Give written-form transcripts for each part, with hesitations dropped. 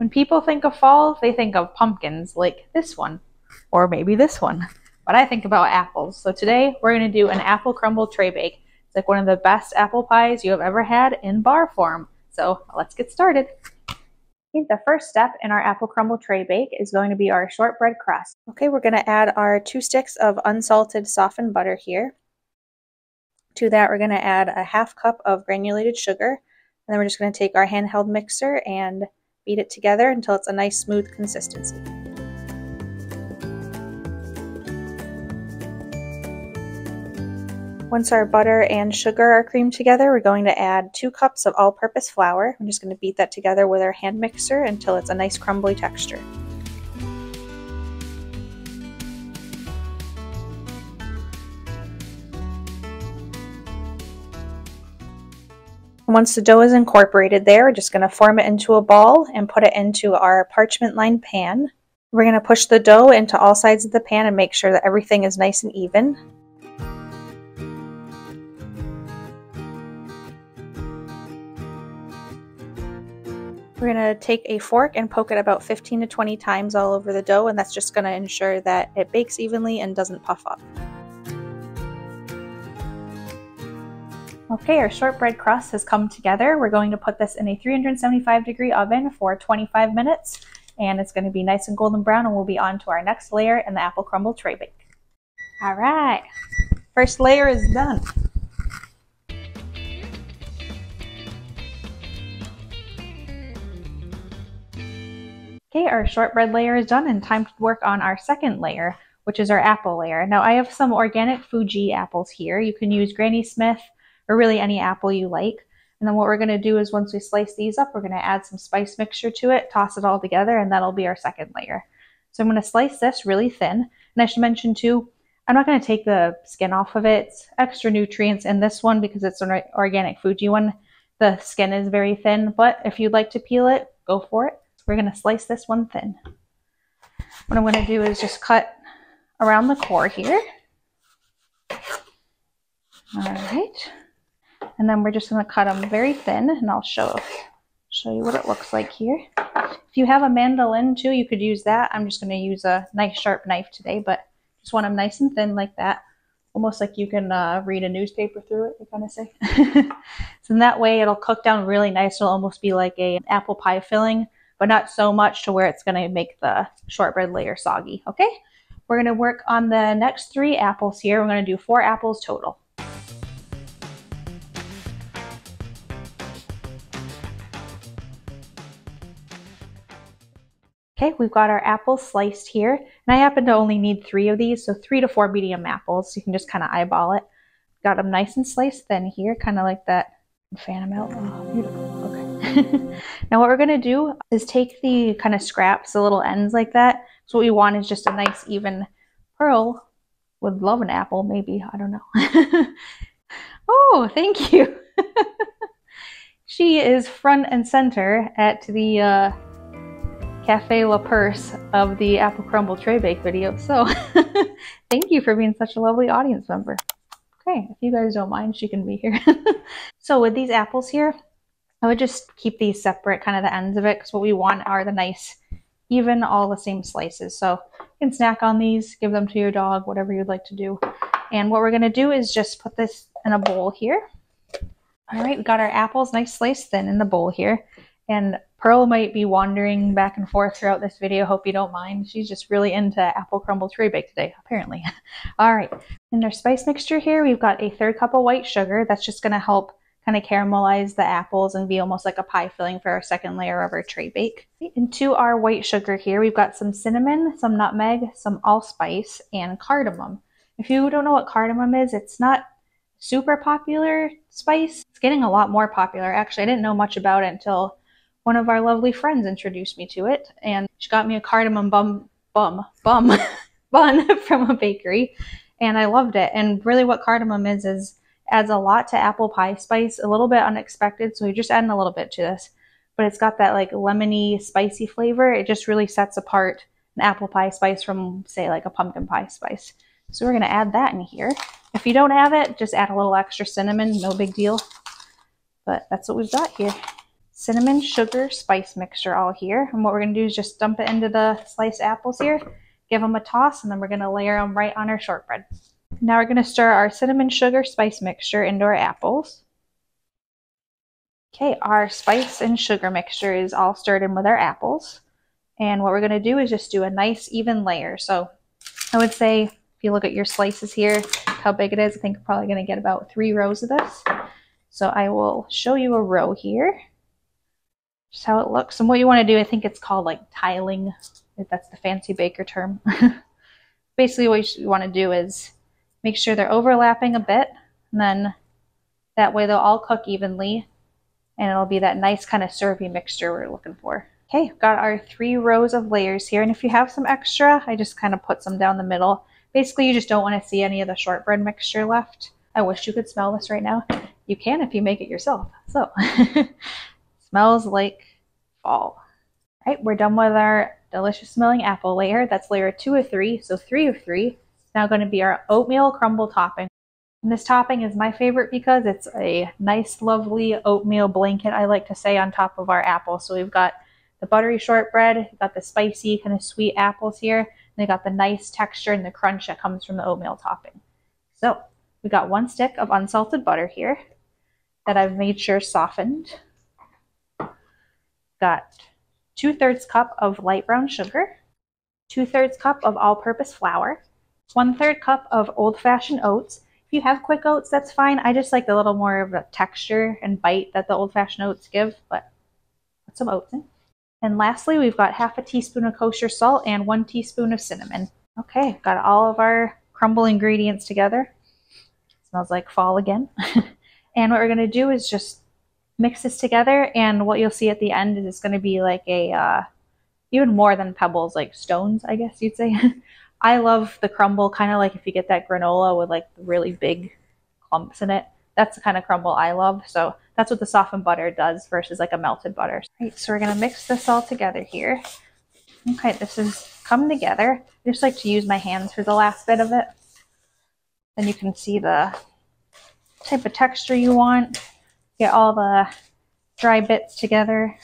When people think of fall, they think of pumpkins like this one, or maybe this one. But I think about apples. So today we're going to do an apple crumble tray bake. It's like one of the best apple pies you have ever had in bar form. So let's get started. Okay, the first step in our apple crumble tray bake is going to be our shortbread crust. Okay, we're going to add our 2 sticks of unsalted softened butter here. To that, we're going to add a 1/2 cup of granulated sugar. And then we're just going to take our handheld mixer and beat it together until it's a nice smooth consistency. Once our butter and sugar are creamed together, we're going to add 2 cups of all-purpose flour. I'm just going to beat that together with our hand mixer until it's a nice crumbly texture. Once the dough is incorporated there, we're just going to form it into a ball and put it into our parchment-lined pan. We're going to push the dough into all sides of the pan and make sure that everything is nice and even. We're going to take a fork and poke it about 15 to 20 times all over the dough, and that's just going to ensure that it bakes evenly and doesn't puff up. Okay, our shortbread crust has come together. We're going to put this in a 375-degree oven for 25 minutes, and it's going to be nice and golden brown, and we'll be on to our next layer in the apple crumble tray bake. All right, first layer is done. Okay, our shortbread layer is done and time to work on our second layer, which is our apple layer. Now I have some organic Fuji apples here. You can use Granny Smith or really any apple you like. And then what we're going to do is once we slice these up, we're going to add some spice mixture to it, toss it all together, and that'll be our second layer. So I'm going to slice this really thin. And I should mention too, I'm not going to take the skin off of it. It's extra nutrients in this one because it's an organic Fuji one. The skin is very thin, but if you'd like to peel it, go for it. We're going to slice this one thin. What I'm going to do is just cut around the core here. All right. And then we're just going to cut them very thin, and I'll show you what it looks like here. If you have a mandolin too, you could use that. I'm just going to use a nice sharp knife today, but just want them nice and thin like that. Almost like you can read a newspaper through it, they kind of say. So in that way, it'll cook down really nice. It'll almost be like an apple pie filling, but not so much to where it's going to make the shortbread layer soggy, okay? We're going to work on the next 3 apples here. We're going to do 4 apples total. Okay, we've got our apples sliced here, and I happen to only need 3 of these, so 3 to 4 medium apples. You can just kind of eyeball it. Got them nice and sliced thin here, kind of like that. Fan them out. Oh, beautiful. Okay. Now what we're going to do is take the kind of scraps, the little ends like that. So what we want is just a nice even Pearl would love an apple, maybe. I don't know. Oh, thank you. She is front and center at the Cafe La Purse of the Apple Crumble Tray Bake video. So thank you for being such a lovely audience member. Okay, if you guys don't mind, she can be here. So with these apples here, I would just keep these separate, kind of the ends of it, because what we want are the nice, even, all the same slices. So you can snack on these, give them to your dog, whatever you'd like to do. And what we're going to do is just put this in a bowl here. All right, we got our apples nice sliced thin in the bowl here. And Pearl might be wandering back and forth throughout this video. Hope you don't mind. She's just really into apple crumble tray bake today, apparently. All right, in our spice mixture here, we've got a 1/3 cup of white sugar. That's just going to help kind of caramelize the apples and be almost like a pie filling for our second layer of our tray bake. Into our white sugar here, we've got some cinnamon, some nutmeg, some allspice, and cardamom. If you don't know what cardamom is, it's not super popular spice. It's getting a lot more popular. Actually, I didn't know much about it until one of our lovely friends introduced me to it, and she got me a cardamom bun from a bakery, and I loved it. And really what cardamom is adds a lot to apple pie spice, a little bit unexpected, so you're just adding a little bit to this. But it's got that like lemony, spicy flavor. It just really sets apart an apple pie spice from, say, like a pumpkin pie spice. So we're going to add that in here. If you don't have it, just add a little extra cinnamon, no big deal. But that's what we've got here. cinnamon, sugar, spice mixture all here. And what we're going to do is just dump it into the sliced apples here, give them a toss, and then we're going to layer them right on our shortbread. Now we're going to stir our cinnamon, sugar, spice mixture into our apples. Okay, our spice and sugar mixture is all stirred in with our apples. And what we're going to do is just do a nice even layer. So I would say, if you look at your slices here, how big it is, I think you're probably going to get about 3 rows of this. So I will show you a row here, just how it looks. And what you want to do, I think it's called like tiling, if that's the fancy baker term. Basically what you want to do is make sure they're overlapping a bit, and then that way they'll all cook evenly, and it'll be that nice kind of syrupy mixture we're looking for. Okay, got our 3 rows of layers here, and if you have some extra, I just kind of put some down the middle. Basically, you just don't want to see any of the shortbread mixture left. I wish you could smell this right now. You can if you make it yourself. So, smells like fall. All right, we're done with our delicious smelling apple layer. That's layer 2 of 3, so 3 of 3. It's now going to be our oatmeal crumble topping. And this topping is my favorite because it's a nice, lovely oatmeal blanket, I like to say, on top of our apple. So we've got the buttery shortbread, we've got the spicy kind of sweet apples here, and they got the nice texture and the crunch that comes from the oatmeal topping. So we got 1 stick of unsalted butter here that I've made sure softened. Got 2/3 cup of light brown sugar, 2/3 cup of all-purpose flour, 1/3 cup of old-fashioned oats. If you have quick oats, that's fine. I just like a little more of a texture and bite that the old-fashioned oats give, but put some oats in. And lastly, we've got 1/2 teaspoon of kosher salt and 1 teaspoon of cinnamon. Okay, got all of our crumble ingredients together. Smells like fall again. And what we're going to do is just mix this together, and what you'll see at the end is it's going to be like a, even more than pebbles, like stones, I guess you'd say. I love the crumble, kind of like if you get that granola with like the really big clumps in it. That's the kind of crumble I love. So that's what the softened butter does versus like a melted butter. All right, so we're going to mix this all together here. Okay, this is come together. I just like to use my hands for the last bit of it. Then you can see the type of texture you want. Get all the dry bits together.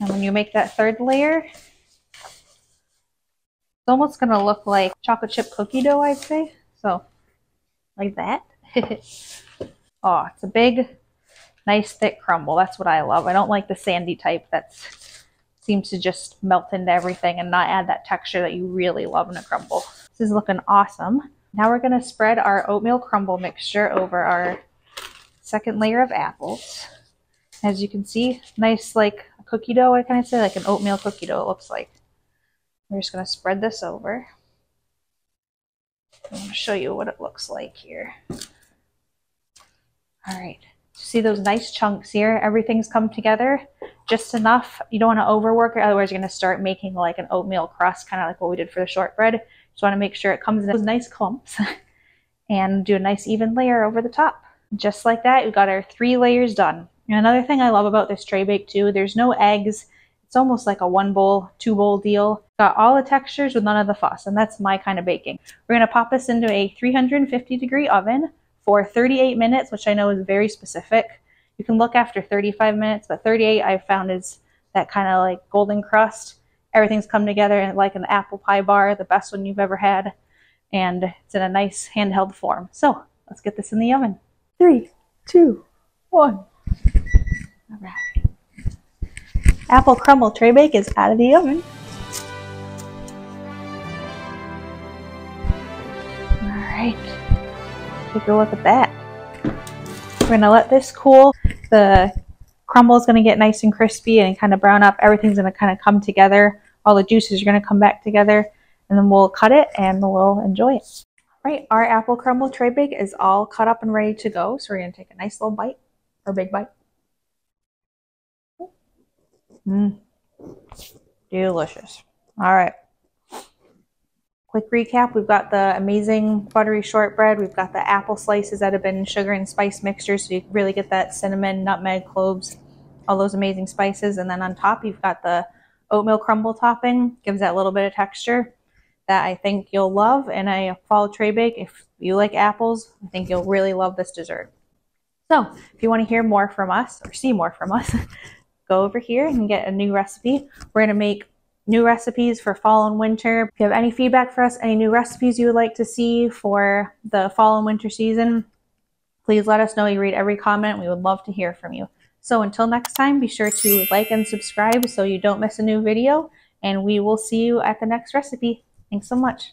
And when you make that 3rd layer, it's almost going to look like chocolate chip cookie dough, I'd say. So, like that. Oh, it's a big, nice, thick crumble. That's what I love. I don't like the sandy type that seems to just melt into everything and not add that texture that you really love in a crumble. This is looking awesome. Now we're going to spread our oatmeal crumble mixture over our 2nd layer of apples. As you can see, nice like a cookie dough, I kind of say, like an oatmeal cookie dough it looks like. We're just going to spread this over. I'm going to show you what it looks like here. All right, see those nice chunks here? Everything's come together just enough. You don't want to overwork it, otherwise you're going to start making like an oatmeal crust, kind of like what we did for the shortbread. Just want to make sure it comes in those nice clumps and do a nice even layer over the top. Just like that, we've got our 3 layers done. And another thing I love about this tray bake too, there's no eggs. It's almost like a 1 bowl, 2 bowl deal. Got all the textures with none of the fuss, and that's my kind of baking. We're going to pop this into a 350-degree oven for 38 minutes, which I know is very specific. You can look after 35 minutes, but 38 I've found is that kind of like golden crust. Everything's come together like an apple pie bar, the best one you've ever had. And it's in a nice handheld form. So let's get this in the oven. 3, 2, 1. All right. Apple crumble tray bake is out of the oven. All right. Take a look at that. We're going to let this cool. The crumble is going to get nice and crispy and kind of brown up. Everything's going to kind of come together. All the juices are going to come back together, and then we'll cut it and we'll enjoy it. All right, our apple crumble tray bake is all cut up and ready to go. So we're going to take a nice little bite, or big bite. Delicious. All right. Quick recap, we've got the amazing buttery shortbread. We've got the apple slices that have been sugar and spice mixtures, so you really get that cinnamon, nutmeg, cloves, all those amazing spices. And then on top, you've got the oatmeal crumble topping. Gives that little bit of texture that I think you'll love in a fall tray bake. If you like apples, I think you'll really love this dessert. So if you want to hear more from us or see more from us, go over here and get a new recipe. We're going to make new recipes for fall and winter. If you have any feedback for us, any new recipes you would like to see for the fall and winter season, please let us know. We read every comment. We would love to hear from you. So until next time, be sure to like and subscribe so you don't miss a new video, and we will see you at the next recipe. Thanks so much.